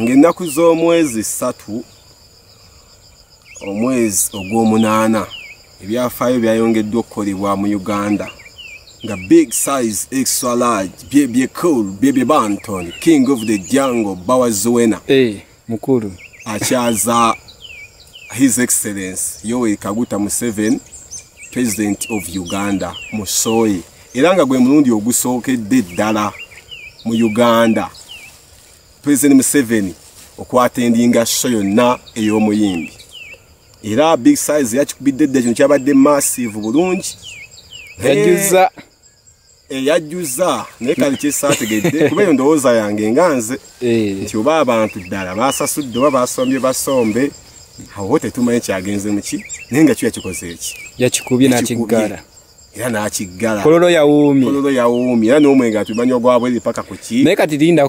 ng'ennaku z'omwezi 3 omwezi ogw'omunaana ebyafaayo byayongeddwa okukolebwa mu Uganda nga big size extra large bye cool bye Banton king of the jungle Bawazwena mukuru akyaza his excellence Yoweri Kaguta Museveni president of Uganda Musoye era nga gwe mulundi ogusookedde ddala mu Uganda President Museveni okwatendinga show yonna ey'omuyimbi era big size yakikubidde dde kino kyabadde massive bulungi yajuza naye kali kyesaategedde kuba eyo ndowooza yange nganze nti oba abantu ddala baasasudde oba basombye basombe awo tetumanyi kyagenze muki naye nga yakikoze eki yakikubye n'akiggala era n'akiggala kololo yawuumi era n'omwenge atumanyi ogwabweri paka ku ki naye kati linda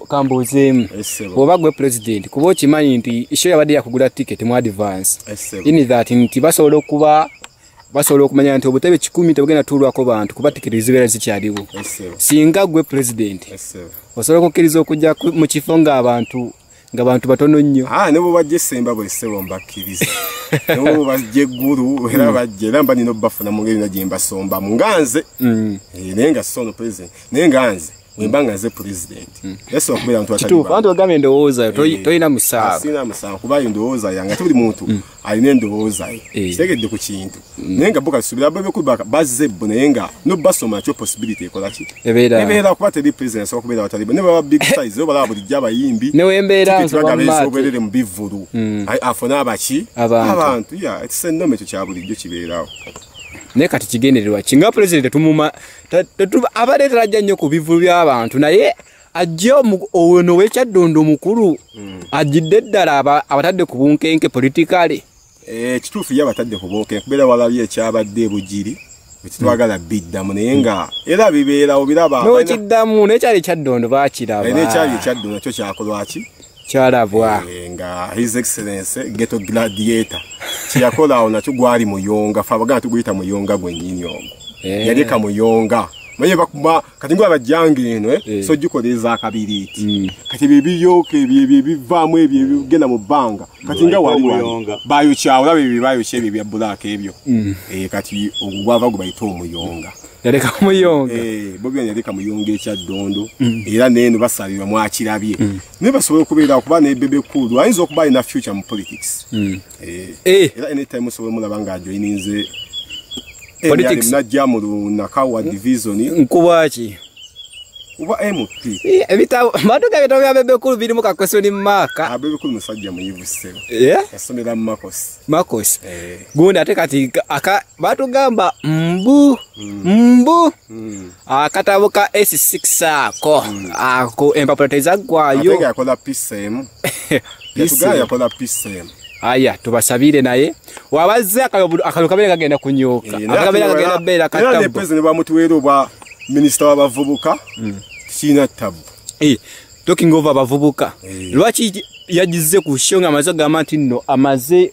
kambuuzeemu oba gwe president kuba okimanyi nti isho yabadde yakugula ticket mu advance in that nti basobola okumanya nti obutebe 10 tebugenda tuulwako bantu kuba tiketi zibeera zikyaliwo singa gwe president osobola okukkiriza okujja mu kifo ng'abantu batono nnyo ne bwe bajja essemba bwesebo mbakkiriza ne bwe bajja eggulu era bajja era mba nina obbafuna mu ngeri gye mbasombamu nganze naye nga sono president naye nganze wemba nga nze president yesu okubeera muntu kituufu anti ogambye endowooza tolina musango sina musango kuba endowooza yange ate buli muntu alina endowooza ye kitegedde ku kintu naye nga bo kasubira bebekulu bazze bo naye nga nobasoma kyo possibility ekola ki ebeera kuba teri president asobola kubeera watalibo ne baba big size balaba bulijjo abayimbi newembeera nsobagabeesoberere mu bivulu afuna abaki abantu ekisennome ekyo kya bulijjo kibeerawo naye kati kigendererwa kinga president tumuma abadde tarajja nnyo ku bivulu by'abantu naye ajja ono w'ekyaddondo omukulu ajjidde ddala abatadde ku bunkenke politikale kituufu ye abatadde ku bunkenke kubeera walabye ekyabadde ebugiri bwetitwagala biddamu naye nga era bibeerawo biraba n'okiddamu n'ekyali ekyaddondo baakiraba n'ekyali ekyaddondo nakyo kyakolwaki kyalabwa nga his excellence ghetto gladiator kyakola awo nakyo gwali muyonga fa bagana tuguyita muyonga gwennyini ogwo yali kamuyonga manye bakuba kati ngo abajjange eno so gikoleza akabiriiti kati bibiyoke bivaamu ebyo bigenda mu bbanga kati nga wali bayo kyawula bibayo kyebi bya black ebyo kati ogwava gubayita omuyonga yaleka muyonga bobi yaleka muyonga ekyaddondo era neno basalirwa mwakirabye ne basobola okubeera kuba ne bebe kulu ayinza okuba ina future mu politics era anytime musobola mulaba nga ajoininze politics najja mu nakawa division nkubaki uba MP ebitabo maduka bitabo bya bebe kulu biri mu ka question mark bebe kulu musajja muyivusero yasomera mu Makos gundi ate kati batugamba mbu akatabo ka S6 ako empapulatiza gwayo ate yakola PCM yakola PCM aya tubasabire naye wabaze akalukabere kagenda kunyoka akakabere kagenda bera katabo ne president bamutuwero oba minister w'abavubuka kina tabu talking over abavubuka lwaki yagize ku shonga amazo gamati nno amaze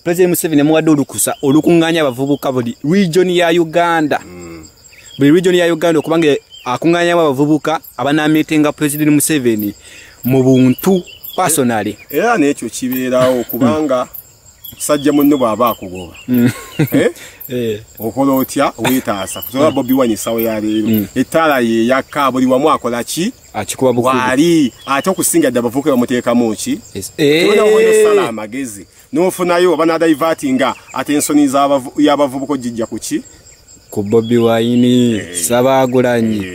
president Museveni muwadde olukusa olukunganya abavubuka buli region ya Uganda buli region ya Uganda okubanga akunganya abavubuka abanamitinga president Museveni mu buntu personally era n'ekyo kibeerawo kubanga sajja munno bw'aba akugoba okola otya weetaasa kusobola Bobi Wine sawo ya leero ettaala ye yakka buli wamu akola ki akikuba bukubu wali ate okusinga dda bavubuka bamuteekamu ki tolina oyo sala amagezi n'ofunayo oba n'adaivatinga ate ensoni y'abavubuka ogijja ku ki ku Bobi Wine Sabagulanyi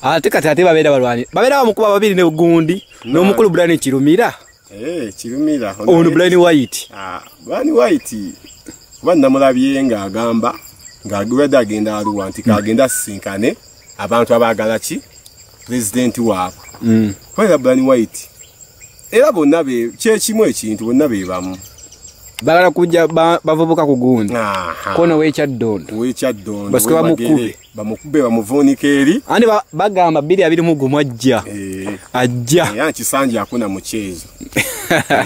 ate kati ate babeera balwani babeera bamukuba babiri ne gundi n'omukulu Brian Kirumira Kirumira ono Brian White Brian White bana mulabye nga agamba ng'agwedde agenda aluwa nti kagenda sinkane abantu abagala ki president waabwe kwera Brian White era bonna be kyekimu ekintu bonna be bamu bagala kujja bavubuka ku gundi kono w'ekyaddondo basika bamukube bamuvuunika eri andi bagamba 221 ajja kisanja akuna muchezo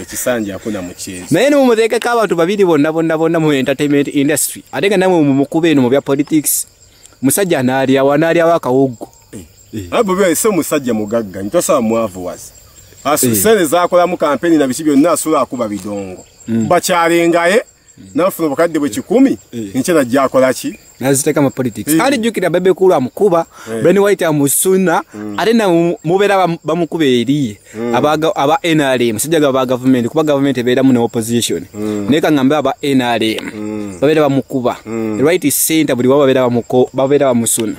kisanja akuna muchezo naye mumuteekeko abantu babiri bonna mu entertainment industry ate nga namwe mumukube eno mu bya politics musajja anaalya wanaalya wakawogo abo bya so musajja mugagga ntosa mwavu wazi Asusene zakola mu campaign na biki byonna asula akuba bidongo. Bakyalengaye nafuna bakadde bwe 10 nchera jakola ki naziteka mu politics. Ali jukira bebe kulu amukuba Beni White amusuna ate na mubera bamukuba eri aba NRM sijaga ba government kuba government beera mu opposition neka ngambe aba NRM babera bamukuba right center buli babera bamusuna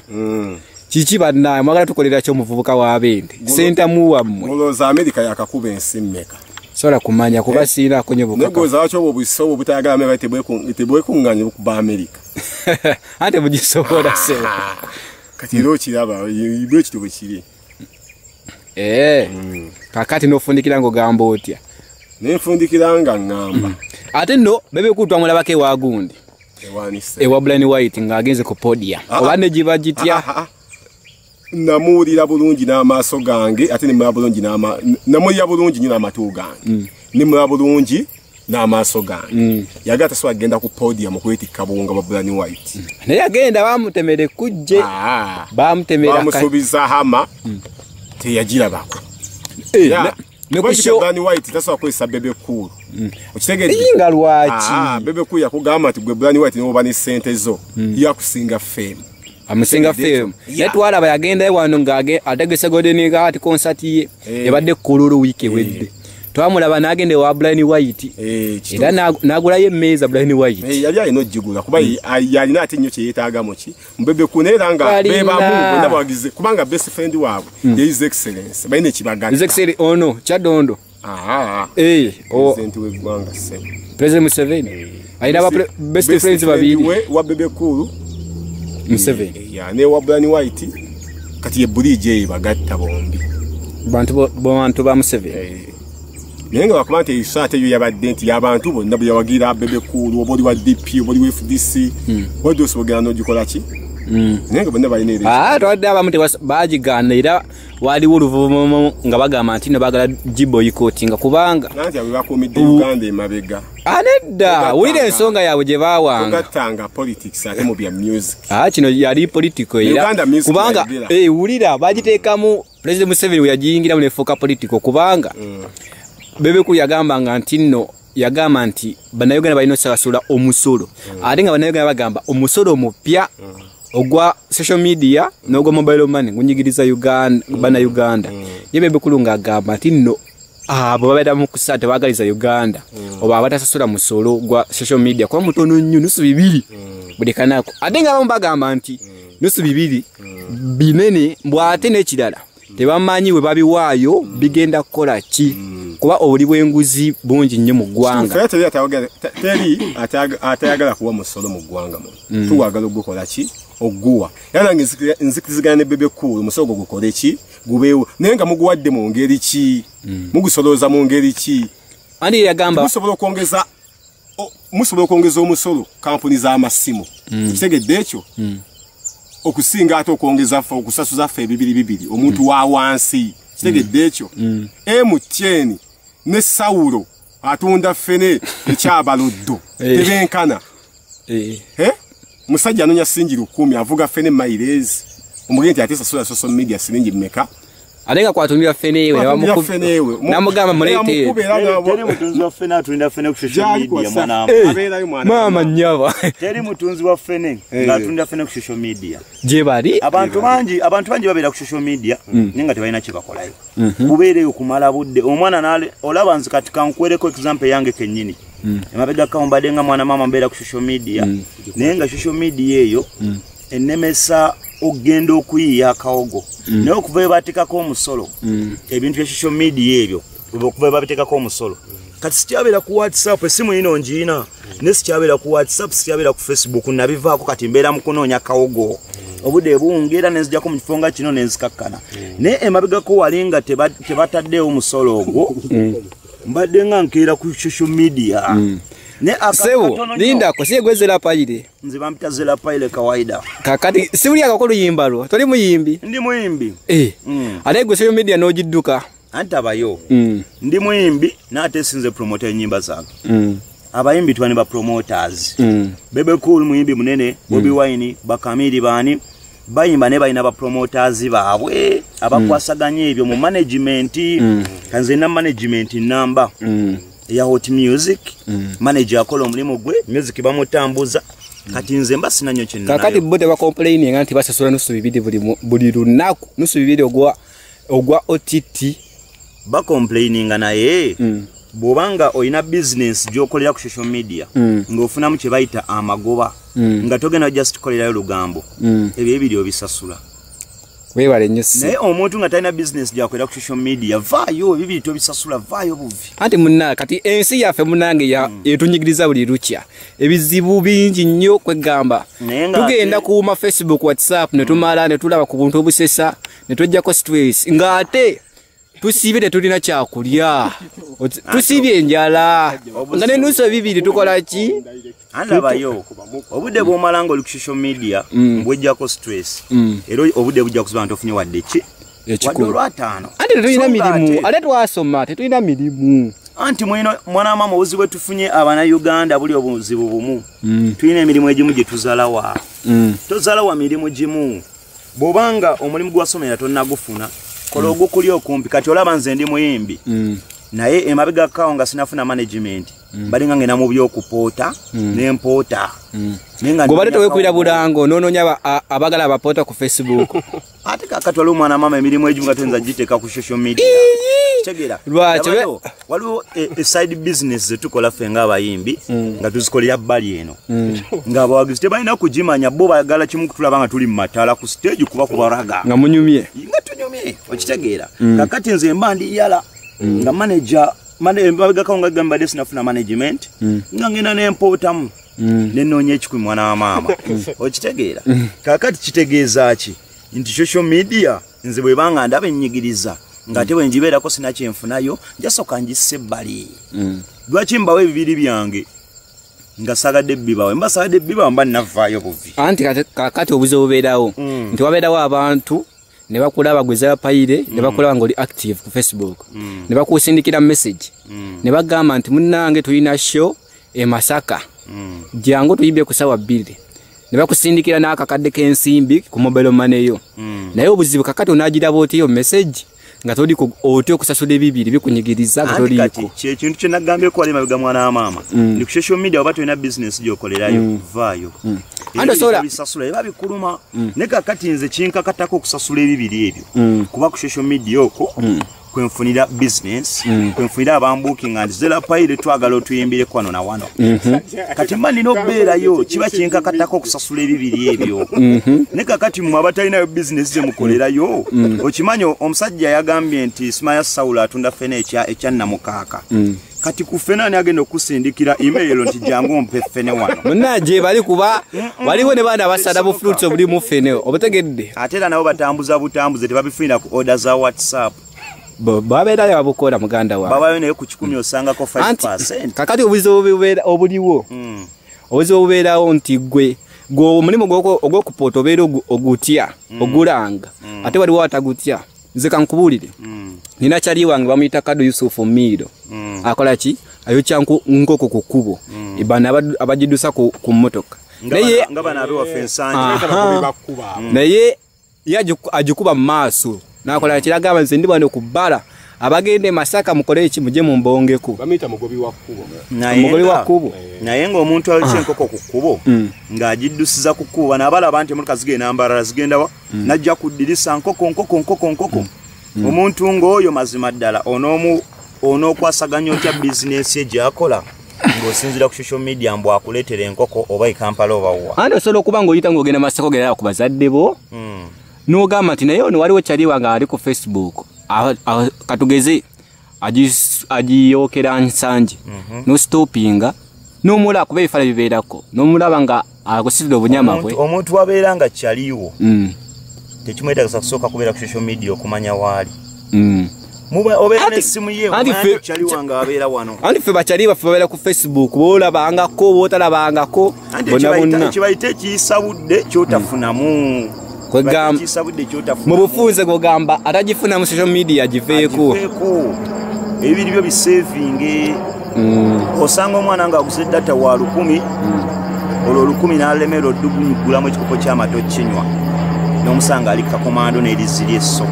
Chichi bana mwagala tukolera cyo muvubuka wa abende center muwa muloza America yakakuba ensimmeka sora kumanya kuba sira konyoboka nego zacho obusobo butayagala mebe tebwe kunganya kuba America ate bujisobola se kati ro kiraba ibwe kitwe kiri kakati nofundikira ngo gamba otya nefundikiranga ngamba ate no bebe kutwa mulabake wa gundi ewa Beni White ngagenze ku podia obane jiba jitya namulira bulungi n'amaaso gange ate nemula bulungi namulira bulungi nyina amatu gange nemula bulungi n'amaaso gange yagata so agenda ku podium okwetikka bunga ba Beni White ne yagenda bamutemere kujje bamutemera bamusubiza hama teyagira bako ne kusho Beni White taso akwesa bebe cool okitegedde inga lwachi bebe cool yakugamba ati gwe Beni White no bani sente zo yakusinga fame amusinga film netwala abayagenda ewano ngage ategese godeni ga ati concert ye ebadde kululu wiki wedde twamulaba nagende wa Beni White era nagula ye meza Beni White yali ayino jigula kuba yali nati nnyo kye yetaaga moki mbebe kunelanga beba mu ndabagize kubanga best friend waabwe his excellence bayine kibagata his excellence ono chadondo president w'eggwanga se President Museveni ayina best friends babiri wa bebe kulu Museveni ne wa Beni White kati ye bulije bagatta bombi bantu ba Museveni nenga bakumante isate yo yabadde nti yabantu bonna bya wagira bebe kulu obodi wa DP obodi wa FDC bodo sobogera no gikola ki nenga bonna bayine twadde abamu bajigana era waliwo oluvumo nga bagamba nti bagala jiboycottinga kubanga nanti abo bakomidde Uganda emabega anedda wulira ensonga yaabwe gye baawanga gatanga politics ate mu bya music kino yali political era kubanga wulira bagiteekamu President Museveni yajiyingiramu nefuuka political kubanga bebe ku yagamba nti nno yagamba nti bannayuganda balina okusasula omusolo ate nga bannayuganda bagamba omusolo omupya ogwa social media n'ogwa mobile money ngunyigiriza Uganda ye bebe kulunga agamba nti nno abo babeda mu kusate bagaliza Uganda oba abatasasula musolo gwa social media kwa mutono nnyo nusu 2 buli kanako ate nga bagamba nti nusu 2 binene mbwate n'ekirala tebamanyi we babiwaayo bigenda kukola ki kuba obuli bw'enguzi bungi nnyo mu ggwanga teri atayagala kuwa musolo mu ggwanga tuwagala okukola ki oguwa yana nzikizigana ne bebe cool musolo gukole ki gubeewo nenga muguwadde mu ngeri ki mugusoloza mu ngeri ki andi yagamba musobola kwongeza omusolo kampuni za amasimu kitegedde ekyo okusinga ate okwongeza fa okusasuza fa bibiri omuntu wa wansi kitegedde ekyo MTN ne Saulo atunda fene ekyabaloddo tebenkana musajja anonya sinjiro 10 avuga fene mailezi omugenti ate sasula social media siringi mmeka alenga kwatumira fene ewe namugamba mulete teri mutunzi wa fene atunda fene ku social media mama nyaba teri mutunzi wa fene atunda fene ku social media je bali abantu bangi babera ku social media ninga tebalina kibakolayo kubeereyo kumala budde omwana nale olaba nzi kati kankwereko example yange kenyini emabega kaumbade nga mwana mama mbera ku social media nenga social media eyo enemesa ogenda okuyiya akawogo naye okuva batekako omusolo ebintu bya social media ebyo okuva babitekako omusolo kati sikyabera ku WhatsApp esimu ino njiina ne sikyabera ku WhatsApp sikyabera ku Facebook nabivaako kati mbeera mu kunoonya akawogo obudde bungeera nenzijako mu kifonga kino nenzikakkana naye emabegako walinga tebataddeewo omusolo ogwo mbadde nga nkeera ku social media ne akatono linda ko siye gwezera paile nze bampita zera paile kawaida kakati sibuli akakolo yimbalo toli muyimbi ndi muyimbi ale gwe social media no jidduka anta bayo ndi muyimbi nate sinze promoter nyimba zange abayimbi twani ba promoters bebe cool muyimbi munene Bobby Wine bakamiri bani bayimba ne balina ba promoters baabwe abakwasaganya ebyo mu management kanze na management number ya Hot Music manager akola omulimu gwe music bamutambuza kati nze mba sina nnyo kinna kakati bode ba complaining nti basasula nusu bibidi buli lunaku nusu bibidi ogwa OTT ba complaining naye bobanga oyina business gyokolera ku social media ng'ofunamu kye bayita amagoba nga togenda just kolerayo lugambo ebyo ebiri obisasula webale nnyusi naye omuntu nga talina business gyakolera ku social media vaayo bibiri tobisasula vaayo buvi anti munna kati ensi yaffe munange etunyigiriza buli lukya ebizibu bingi nnyo kwegamba tugenda kuuma Facebook WhatsApp ne tumala ne tulaba ku buntu obusesa ne tujjako stress ng'ate tusibire tulina kyakulya tusibye enjala nga ne nusu bibiri tukola ki andabayo obudde bw'omalanga oli ku social media bwejjako stress era obudde bujja kuziba nti ofunye wadde ki ekikulu wadde ate tetulina mirimu ate twasoma tetulina mirimu anti mwana mama obuzibu tufunye abana Uganda buli obuzibu bumu tulina emirimu egimu gye tuzalawa tozalawa mirimu gimu bw'obanga omulimu gwasomera tonnagufuna kola ogukulya okumpi kati olaba nze ndi muyimbi naye emabega kawo nga sinafuna management balinga ngena mu byokupoota n'empoota gobale tewekwira bulango nononya abagala abapoota ku Facebook ate kakati waliwo mwana mama emirimu egimu nga tuyinza giteeka ku social media tegera waliwo side business zetukola ffe ng'abayimbi nga tuzikolera bbali eno ng'abawagizi tebalina kugimanya bo bayagala kimu kutulaba nga tuli mu mataala ku stage kuba kubaraga nga munyumye nga tunyumye okitegeera kakati nze mba ndi yala nga manager mabega kawo nga gamba desi nafuna management nga ngenda n'empootamu nenoonya ekikumi mwana wa maama okitegeera kakati kitegeeza ki nti social media nze bwe banga ndaba ennyigiriza ng'ate bwe ngibeerako sina kyenfunayo njasooka ngisse ebbali lwaki mbawo ebibiri byange nga sagadde bibawe mba sagadde bibawe mba navaayo buvi anti kakati obuze obubeerawo nti wabeerawo abantu ne bakulaba gweza payire ne bakulaba ngoli active ku Facebook ne bakusindikira message ne bagamba nti munnange tulina show e Masaka jangu tuyibye ku sawa 2 ne bakusindikira n'akakadde k'ensimbi ku mobile money yo naye obuzibu kakati onagiraba otiyo message nga toli ku otyo kusasula ebibiri bikunyigiriza nga toli ko kintu kye nagambye ko ali mabega mwana wa mama ni ku social media oba tulina business gyokolerayo vaayo ando sola bisasula eba bikuluma ne kakati nze kinkakatako okusasula ebibiri ebyo kuba ku social media okwo kwenfunira business kwenfunira abambuking and zela paire twagala otuyimbire kwano na wano kati mba nina okubeerayo kiba kinkakatako okusasula ebibiri ebyo ne kakati mu abatalinayo business ze mukolerayo okimanyi omusajja yagambye nti Ismail Saula atunda fene ekya Namukaaka kati ku fene ani agenda okusindikira email nti jangu mpe fene wano munaje bali kuba waliwo ne bana basada bu fruits obuli mu fene obutegedde ate era nabo batambuza butambuze tebabifunira ku order za WhatsApp babera yabukola muganda wa babayo ne ku 10 osanga ko 5%. Kakati obuzo obuliwo obuzo obubeerawo nti gwe omulimu ogw'okupoota obeera ogutya ogulanga ate waliwo atagutya nze kankubulire nina kyali wange bamuyita Kado Yusufu Miro akola ki ayokya nkoko ku kkubo ibana abajidusa ku mmotoka naye ngabana abewa fensanje naye ajikuba mu maaso nakola kiraga abanze ndi bano kubala abagende Masaka mukole iki muje mu mbongeko bamita mugobi wa kkubo mugobi wa kkubo naye ngo omuntu ali enkoko ku kkubo ng'ajidusiza ku kkubo n'abala abantu emuka zigenda ambarara zigenda wa najja kuddirisa nkoko omuntu ng'oyo mazima ddala onokwasaganya otya bizinesi egyakola ng'osinzira ku social media mbu akuleetera enkoko oba ekampala oba wa andi osobola okuba ng'oyita ng'ogenda Masaka ogenda ku bazadde bo n'ogamba nti naye ono waliwo kyali wange ali ku Facebook katugeze agiyokera nsanje no stoppinga n'omulaba kuba ebifala bibeerako n'omulaba nga akusirira obunyama bwe omuntu wabeera nga kyaliwo tekimwetagisa kusooka kubeera ku social media okumanya waali obeera n'essimu ye kyali wange abeera wano anti ffe bakyali baffe babeera ku Facebook boolabangako bootalabangako kibayita ekiyisa budde kyotafunamu mu bufunze gogamba atagifuna mu social media giveeko ebiri byo bisavinge osanga omwana nga aguze data wa 1000 olwo 10 n'alemera oddugunyugulamu ekikopo ky'amato kinywa n'omusanga ali kakomando n'eriziri esso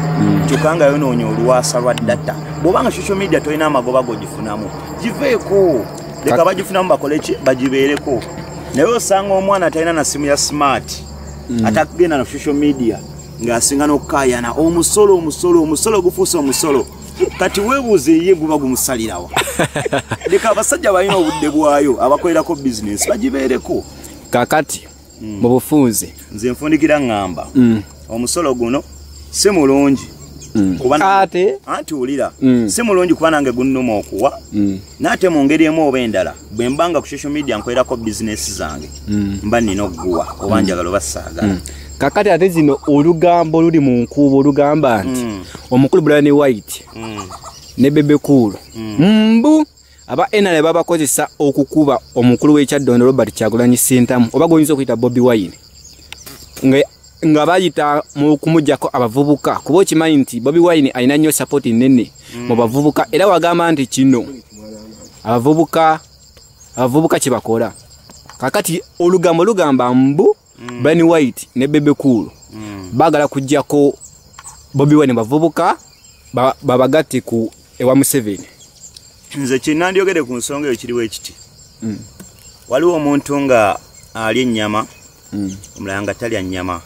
kyokanga yonoonya oluwasa lwa data bw'obanga social media tolina amagoba gogifunamu giveeko leka bagifunamu bakole ki bagibeereko naye osanga omwana talina na simu ya smart atakugenda na social media ng'asinga n'okukayana omusolo gufuuse omusolo kati weebuuze ye guba gumusalirawa leka abasajja balina obudde bwayo abakolerako bizinesi bagibeereko kakati mu bufunze nze nfundikira ngamba omusolo guno si mulungi anti ulira si mulungi kuba nange gunnuma okuwa naate mu ngeri emu oba endala bwe mbanga ku social media nkolerako bizinesi zange mba nina okuguwa oba njagala oba saagala kakati ate zino olugambo luli mu nkuubo olugamba nti omukulu Brian White ne Bebe Cool mbu aba NRM babakozesa okukuba omukulu w'ekyaddondo Robert Kyagulanyi Ssentamu oba goyinza okuyita Bobi Wine nga bayita mu kumujjako abavubuka kuba okimanyi nti Bobi Wine alina nnyo support nnene mu bavubuka era wagamba nti kino abavubuka kye bakola kakati olugambo lugamba mbu Brian White ne Bebe Cool bagala kujjako Bobi Wine bavubuka babagatte ku ewa Museveni nze kinandyogere ku nsonga eyo kiriwo ekiti waliwo omuntu nga alya ennyama omulala nga talya nnyama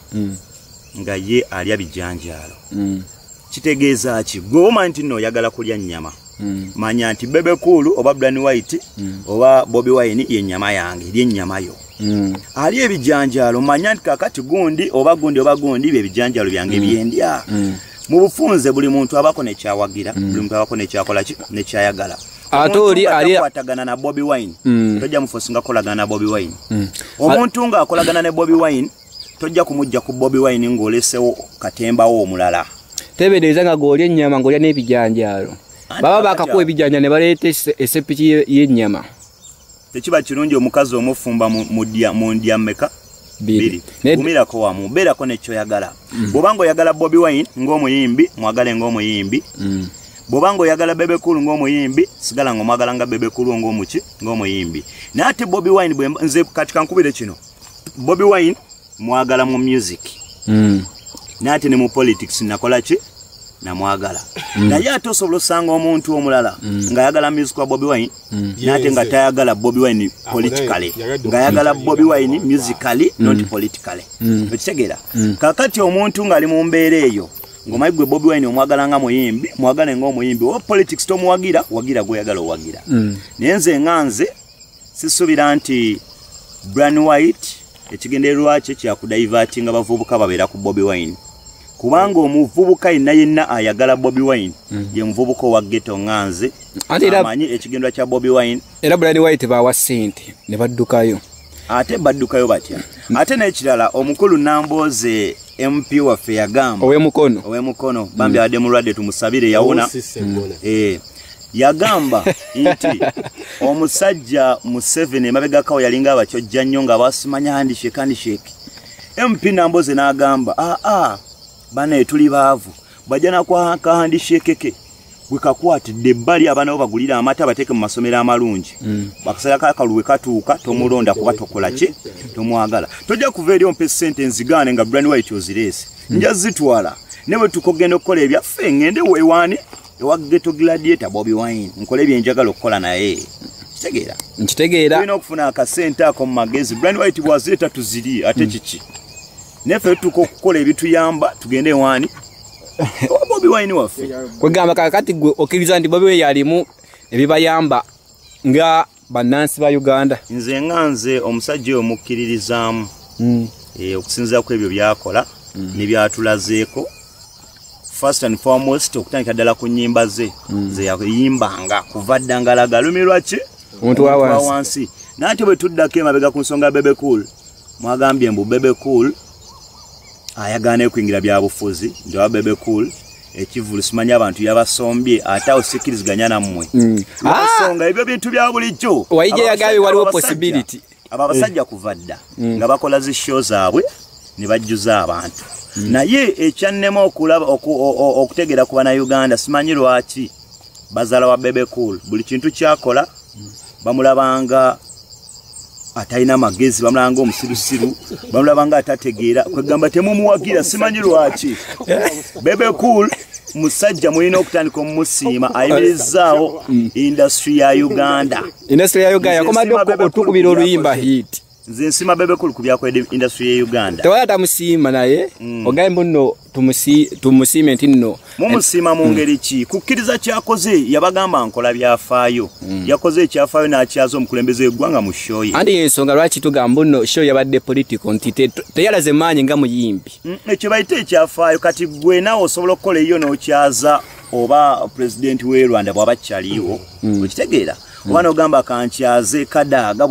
nga ye alya bijanjaalo kitegeeza ki gwe omanyi nti nno oyagala kulya nnyama manya nti Bebe Cool oba Brian White oba Bobi Wine yennyama yange eri ennyama yo alya ebijanjaalo manya nti kakati gundi byebijanjaalo byange byendya mu bufunze buli muntu abako nekyawagira buli muntu abako nekyakola nekyayagala ate oli kwatagana na Bobi Wine tojja mufosinga kolagana na Bobi Wine omuntu nga akolagana ne Bobi Wine tojja kumujja ku Bobi Wine ng'olesewo katembawo omulala tebereza nga g'olya ennyama ng'olya n'ebijanjaalo baba bakakuwa ebijanjaalo ne baleeta esepiki y'ennyama tekiba kirungi omukazi omufumba mu ndya mmeka biri kumirako wamu beerako nekyoyagala bw'obanga oyagala Bobi Wine ng'omuyimbi mwagale ng'omuyimbi bw'obanga oyagala Bebe Cool ng'omuyimbi sigala ng'omwagala nga Bebe Cool ng'omuyimbi naye ate Bobi Wine nze kati kankubire kino Bobi Wine mwagala mu music naye ate ne mu politics nakola ki namwagala naye ate osobola osanga omuntu omulala ng'ayagala music wa Bobi Wine naate nga tayagala Bobi Wine politically ng'ayagala Bobi Wine musically not politically okitegeera kakati omuntu ng'ali mu mbeera eyo ng'omanyi gwe Bobi Wine omwagala nga muyimbi mwagale ng'omuyimbi oba politics tomuwagira wagira gweyagala owagira naye nze nganze sisuubira nti Brian White ekigendererwa kye kyakudivertinga bavubuka babeera ku Bobi Wine kubanga omuvubuka yenna ayagala Bobi Wine ye muvubuka owa ghetto nganze amanyi ekigendwa kya Bobi Wine era Brian White bawa ssente ne baddukayo ate baddukayo batya ate n'ekirala omukulu Namboze MP waffe yagamba owemukono bambi adde mulwadde tumusabire yawona yagamba nti omusajja Museveni emabegakawo yalinga abakyojja nnyo nga basimanya handshake MP Namboze n'agamba bana tuli baavu bajana kwa handshake ke wekakwatidde ebbali abaana bo bagulira amata bateeke mu masomero amalungi bakasala kakaluwe katuuka tomulonda kuba tokola ki tomwagala tojja kuva eri ompe ssente nzigane nga Brian White ozireese nja zitwala ne bwe tukogenda okukola ebyaffe ngende wewaani ewa ghetto gladiator Bobi Wine nkole ebyenjagala okukola naye nkitegeera tulina okufuna akasente ako mu magezi Brian White bwazireeta tuziri ate kiki nefe tukokukola ebituyamba tugende ewaani Bobi Wine waffe kwegamba kakati gwe okiriza nti Bobi Wine yalimu ebibayamba nga bannansi ba Uganda nze nganze omusajja omukkiririzaamu okusinziira ku ebyo byakola ne byatulazeeko first and foremost okutandika ddala ku nnyimba ze yayimbanga kuva ddangalaga lumirwa ki omuntu wa wansi naate bwe tuddako emabega ku nsonga Bebe Cool mwagambye mbu Bebe Cool ayagana okuyingira byabufuzi nti wa Bebe Cool ekivulu simanya abantu yabasombye ate awo sikkiriziganya nammwe ensonga ebyo bintu bya bulijjo waije yagabe waliwo possibility abo abasajja kuva dda nga bakola zi show zaabwe ne bajjuza abantu naye ekyannema okulaba okutegeera ku bannayuganda simanyi lwaki bazaala wa Bebe Cool buli kintu kyakola bamulabanga atayina magezi bamulanga omusirusiru bamulabanga atategeera kwegamba temumuwagira simanyi lwaki Bebe Cool musajja mulina okutandika omusiima ayimirizaawo industry ya Uganda yakomadde otukubira oluyimba hit nze nsima Bebe Cool kubyakwedde industry ya Uganda tewala tamusiima naye ogambe nno tumusiime nti nno mumusiima mu ngeri ki kukkiriza kyakoze yabagamba nkola byafaayo yakoze ekyafaayo n'akyaza omukulembeze w'eggwanga mu show ye anti ensonga lwaki tugamba nno show yabadde political nti teyalaze maanyi nga muyimbi ekyo bayite ekyafaayo kati gwe naawe osobola okukola eyo n'okyaza oba pulezidenti w'e Rwanda bw'aba kyaliwo okitegeera oba n'ogamba kankyaze kadaaga